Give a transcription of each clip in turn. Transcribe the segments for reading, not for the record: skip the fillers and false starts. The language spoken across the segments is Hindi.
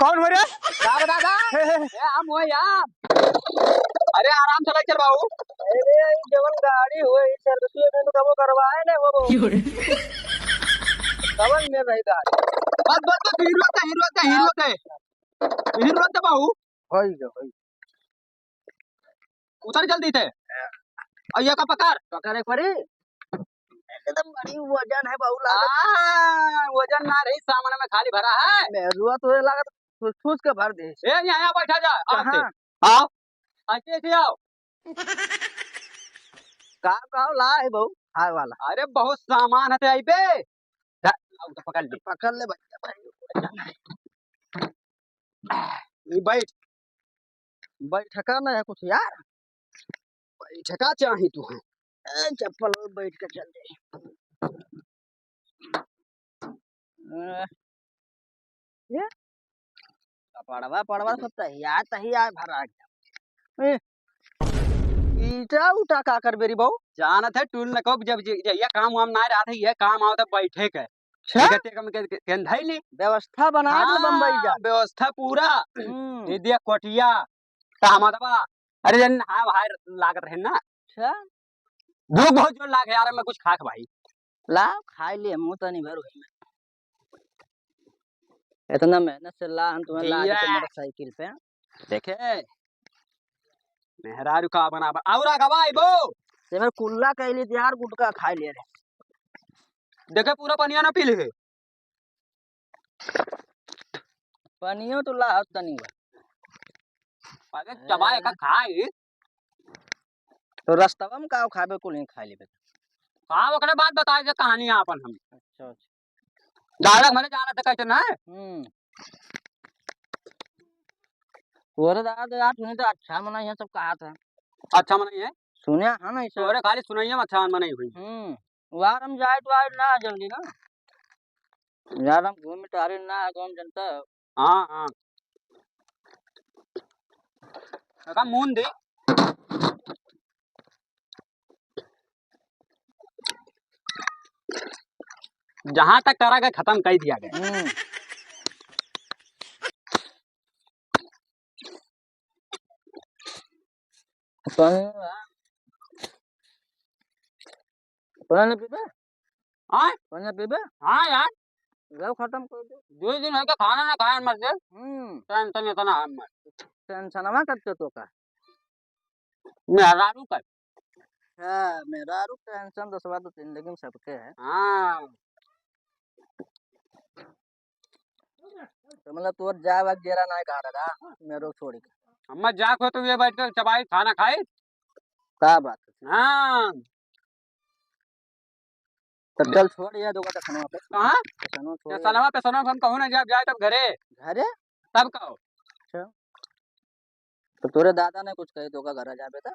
कौन हो रे? क्या दादा हम हो यार। अरे आराम चला चल बाबू। अरे जवन गाड़ी हुए सर्विस में कबो करवाए ना वो कवन में रही गाड़ी बस बस बस हीरो का बाबू। होई गयो होई उतर जल्दी थे और ये का पकड़ पकड़े पड़ी एकदम बड़ी वजन है बहु वजन ना रही सामान में खाली भरा है। मेरुआ तो लागत ठूस के भर दे ए यहाँ बैठा जा कहाँ आओ ऐसे ऐसे आओ। का ला है बहु हाय वाला अरे बहुत सामान है आई पे पकड़ ले पकड़ ले बच्चा भाई ये बैठ बैठका ना है कुछ यार बैठका चाही तू है चप्पल में बैठ के चल जाए ये पड़वा पड़वा सब तहिया भरा गया ईटा उटा का कर बेरी बहु जानत है टूल न को जब ये काम वाम ना रहा था ये काम आओ तो बैठे के धैली व्यवस्था बना के बम्बई जा व्यवस्था पूरा ये दिया कोटिया काम दबा। अरे जन हाँ भाई लागत रहे ना अच्छा भूख बहुत जोर लाग यार मैं कुछ खाक भाई ला खाई लिए मुंह तो नहीं भर इतना मेहनत से ला हम तुम्हें ला के मोटरसाइकिल पे देखे मेहरारू का बना औरा गवाई बो ते मेरे कुल्ला कहली यार गुटका खाई ले रे देखे पूरा पनिया ना पी ले पनियो तो ला तनी अरे चबाए का खाई तो रास्ता में का खाबे कुल नहीं खाई लेबे का ओकरे बात बताए जे कहानी आपन हम अच्छा दादा मैंने जाना था कैसे ना तोरे दादा यार तूने तो अच्छा मना ये सब कहा था अच्छा मनाई है सुने हां ना इसे तोरे खाली सुनाइए अच्छा मनाई हुई वार हम जाए तो आए ना जल्दी ना यार हम घूम टारे ना कौन जनता हां हां का मून दे जहां तक करा के खत्म कर दिया गया पानी पीबे हां पानी पीबे हां यार गल खत्म कर दे 2 दिन है के खाना ना खाए मर से टेंशन इतना है मत टेंशन ना करते तो का मेरा रू कर हां मेरा रू टेंशन 10 बार तो जिंदगी में सबके है हां तो मतलब तोर जा वक्त गेरा ना कहा दादा मेरो छोड़ी के हम जाक हो तो ये बैठ कर चबाई खाना खाए का बात हां तब चल छोड़ या दोगा तो खाना पे कहां सनो छोड़ सनवा पे सनो हम कहूं ना जब जाए तब घरे तब कहो अच्छा तो तोरे दादा ने कुछ कहे तो का घर जा बेटा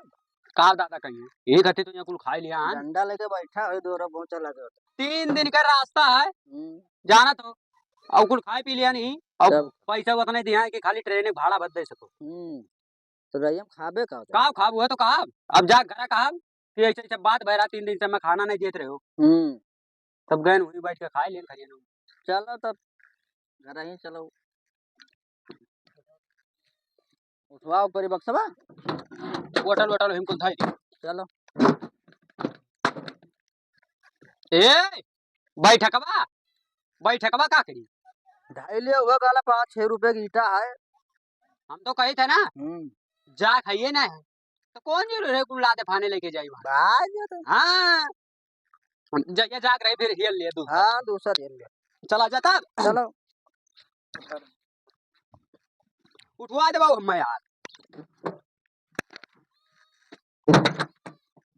का दादा कहिए एक हट्टी तो यहाँ कुल खा लिया हां डंडा लेके बैठा है दोरा पहुंचा लगे 3 दिन का रास्ता है जाना तो और कुल खाए पी लिया नहीं और पैसा उतना दिया है कि खाली ट्रेन भाड़ा भर दे सको तो रही खाबे का खाब हुआ तो कहा अब जा घर कहा कि ऐसे ऐसे बात बहरा 3 दिन से मैं खाना नहीं देते रहे हो तब गए वहीं बैठ के खाए लेन खरिए चलो तब घर ही चलो उठवाओ परी बक्सवा होटल होटल हमको धाई चलो ए बैठकवा का करी ढाई लिया हुआ गाला 5-6 रुपए की ईटा है हम तो कहे थे ना जा खाइए ना तो कौन जी रे कुल लाते फाने लेके जाई हां जगह जाग रहे फिर हिल ले दूसरा हां दूसरा हिल ले चला जाता चलो उठवा दे बाबू हम यार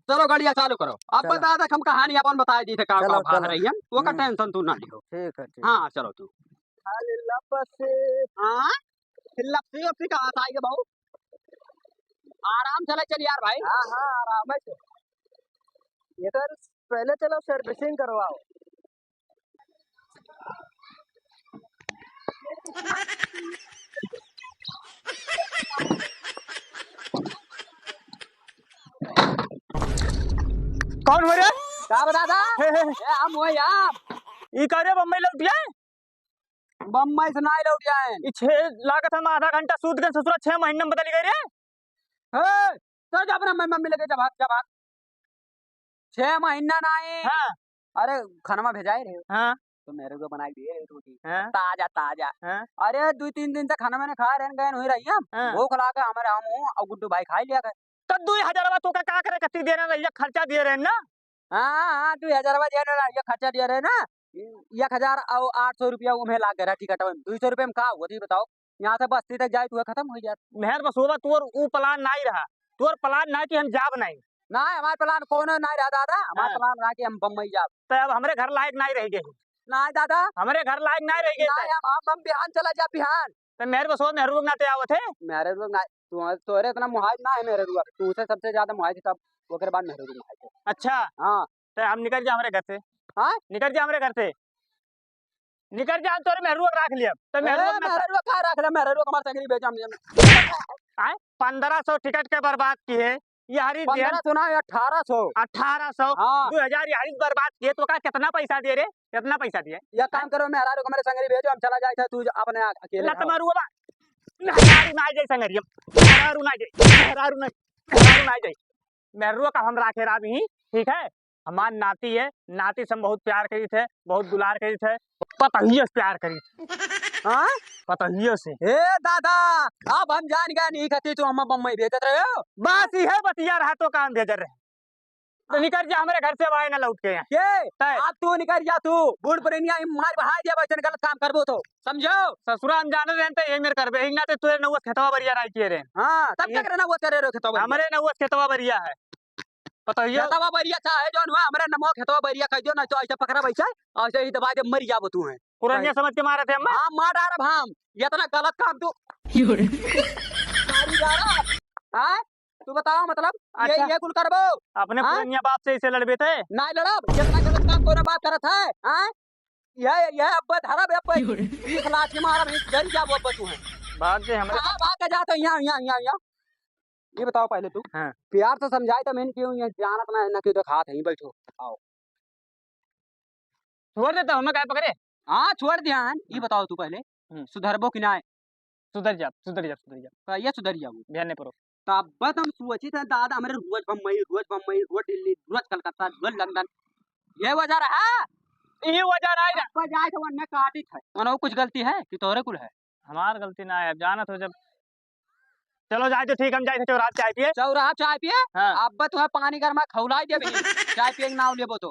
चलो गाड़िया चालू करो अब बता दे हम कहानी अपन बताए दी थे का भाग रही है वो का टेंशन तू ना लियो ठीक है हां चलो तू खाली लपसे हां लपसे अपनी कहां से आएगा बाबू आराम चले चल यार भाई हां हां आराम से ये तो पहले चलो सर्विसिंग करवाओ कौन हो रे का दादा हम हो यार ई करे बम्बई लौट गए बम्बई से ना लौट जाए। ये 6 लागत हम आधा घंटा सूत गए ससुरा 6 महीने में बदल गए रे। तो जा अपना मम्मी लेके जा भाग 6 महीना ना आए। हाँ अरे खाना भेजाए रे हाँ तो मेरे को बना दिए रोटी हाँ ताजा ताजा। हाँ अरे 2-3 दिन से खाना मैंने खा रहे गए नहीं रही हम हाँ। भूख लगा हमारे हम और गुड्डू भाई खा लिया गए। तो 2000 तो का करे कत्ती दे रहे खर्चा दे रहे हैं ना। हाँ 2000 ये खर्चा दिया रहे ना 1000 और 800 रुपया उन्हें लाग गया टिकट में 200 रुपये में का हुआ बताओ। यहाँ से बस्ती तक जाए तो खत्म हो जाता। मेहर बसोबा तोर ऊ प्लान नहीं रहा तोर प्लान ना कि हम जाब नहीं ना हमारे प्लान कौन नहीं रहा दादा हमारे हाँ। प्लान रहा कि हम बम्बई जाब। तो अब हमारे घर लायक नहीं रह गए ना दादा हमारे घर लायक नहीं रह ना गए हम बिहान चला जा बिहान। तो मेहर बसोबा मेहरू नाते आवत है। मेरे लोग ना तोरे इतना मुहाज ना है मेरे लोग तू से सबसे ज्यादा मुहाज तब ओकर बाद मेरे लोग मुहाज। अच्छा हाँ तो हम निकल जा हमारे घर से। हाँ निकल जा हमारे घर से निकल जा तो मेहरू रख लिया तो मेरे लोग का रख ले मेरे लोग हमारे संगरी भेजा हम आए 1500 टिकट के बर्बाद किए यारी 1500 ना 1800 1800 हाँ 2000 यारी बर्बाद किए तो का कितना पैसा दे रे कितना पैसा दिए ये काम करो मेरा लोग हमारे संगरी भेजो हम चला जाए तू अपने अकेले लत मारू बा मेहरू ना जाए संगरियम मेहरू ना जाए मेहरू ना जाए मेहरू का हम राखे राब ही ठीक है। हमार नाती है नाती से हम बहुत प्यार करी थे बहुत दुलार करी थे पतहिया से प्यार करी थे हाँ पतहिया से। ए दादा अब हम जान गए नहीं कहती तू हम बम्बई भेजत रहे हो बस ये बतिया रहा तो काम भेज रहे तो निकल जा हमारे घर से आए ना लौट के यहाँ के अब तू निकल जा तू बूढ़ परिनिया मार बहा दिया बच्चन गलत काम करबो तो समझो। ससुरा हम जाने रहे तो ये मेरे कर बे ना तो तुझे नौवत खेतवा बरिया नहीं किए रहे। हाँ तब तक रहना वो करे रहो खेतवा हमारे नौवत खेतवा बरिया है पतहिया खेतवा बरिया चाहे जो हुआ हमारे नमो खेतवा बरिया कह दो ना तो ऐसे पकड़ा बैठा ऐसे ही दबा दे मर जाबो तू है पुरानिया समझ के मारे थे हम हाँ मार डाल हम ये इतना गलत काम तू मारी जा रहा हाँ तू बताओ मतलब अच्छा। ये कुल करबो अपने हाँ? पुरानिया बाप से इसे लड़बे थे ना लड़ब जितना गलत काम कोई बात करत है हाँ ये अब धरब अब 20 लाख के मारब घर जाबो अब तू है भाग जे हमारे हाँ भाग के जा तो यहाँ ये बताओ पहले तू हाँ। प्यार से समझाए तो मैंने क्यों ये जानत ना क्यों तो खात है बैठो आओ छोड़ देता हूँ मैं काय पकड़े। हाँ छोड़ ध्यान ये बताओ तू पहले सुधरबो कि ना सुधर जा सुधर जा सुधर जा ये सुधर जाऊ ध्यान परो तब हम सोचित है दादा हमारे रोज बम्बई रोज दिल्ली रोज कलकत्ता रोज लंदन ये वजह रहा ये वजह नहीं रहा जाए तो वन्ने काटी था मनो कुछ गलती है कि तोरे कुल है हमार गलती ना है अब जानत हो जब चलो जाए तो ठीक हम जाए चौराहा चाय पिए चौराहा चाय पिए हाँ। अब तो है पानी गर्मा खौलाई दे चाय पिए नाव लेबो तो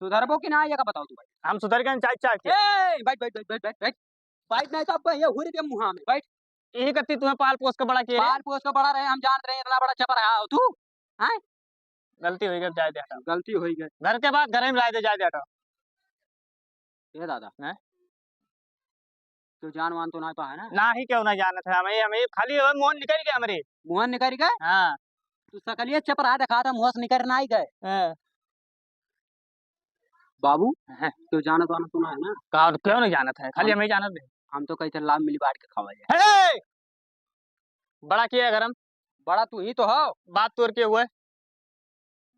सुधरबो कि ना ये का बताओ तू भाई। हम सुधर गए चाय पिए बैठ बैठ बैठ बैठ बैठ बैठ बैठ नहीं तो अब ये हुरी दे मुंह में बैठ यही करती तुम्हें पाल पोस के बड़ा किए पाल पोस का बड़ा रहे हम जान रहे हैं इतना बड़ा चपर है तू हैं गलती हुई गई जाए दे हटाओ गलती हो गई घर के बाद घर में लाए दे जाए दे हटाओ ये दादा हैं तू जान मान तो ना पा है ना ना ही क्यों ना जानत है हमें हमें खाली मोहन निकल गया हमारे मुंह निकल गए हाँ तू सकलिए चपरा दिखा था मुंह से निकल ना ही गए हाँ। बाबू तू जान तो ना है ना क्यों नहीं जानत है खाली हमें जानत है हम तो कहीं लाभ मिली बांट के खावा जाए बड़ा किया है गरम बड़ा तू ही तो हो बात तोड़ के हुए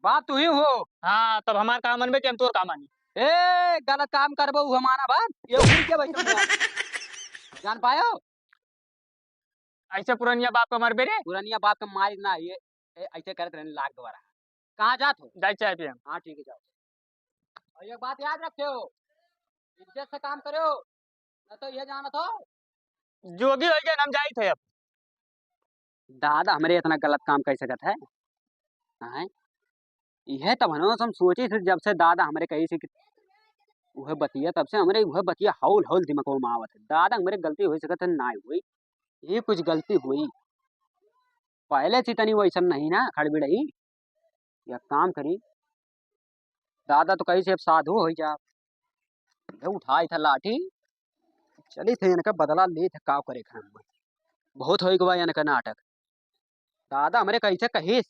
बात तू ही हो हाँ तब हमारे काम मनबे कि हम तोर काम मानी ए गलत काम करबो हमारा बात ये उड़ के बैठो जान पायो ऐसे पुरानिया बाप का मरबे रे पुरानिया बाप का मार ना ये ऐसे करते रहने लाख दोबारा कहाँ जात हो जाए चाय पिए हाँ ठीक है जाओ और एक बात याद रखे हो इज्जत से काम करो न तो ये जाना था जोगी हो गए हम जाए थे अब दादा हमारे इतना गलत काम कर सकत है हैं यह तब हम सोचे थे जब से दादा हमारे कही से वह बतिया तब से हमारे वह बतिया हौल हौल दिमाग में आवत है दादा हमारे गलती हो सकत है ना हुई ये कुछ गलती हुई पहले से तनी वैसा नहीं ना खड़बिड़ई या काम करी दादा तो कहीं से अब साधु हो जा उठाई था लाठी चली थे इनका बदला ले थे का करे खान में बहुत हो गया इनका नाटक दादा हमारे कैसे कहिस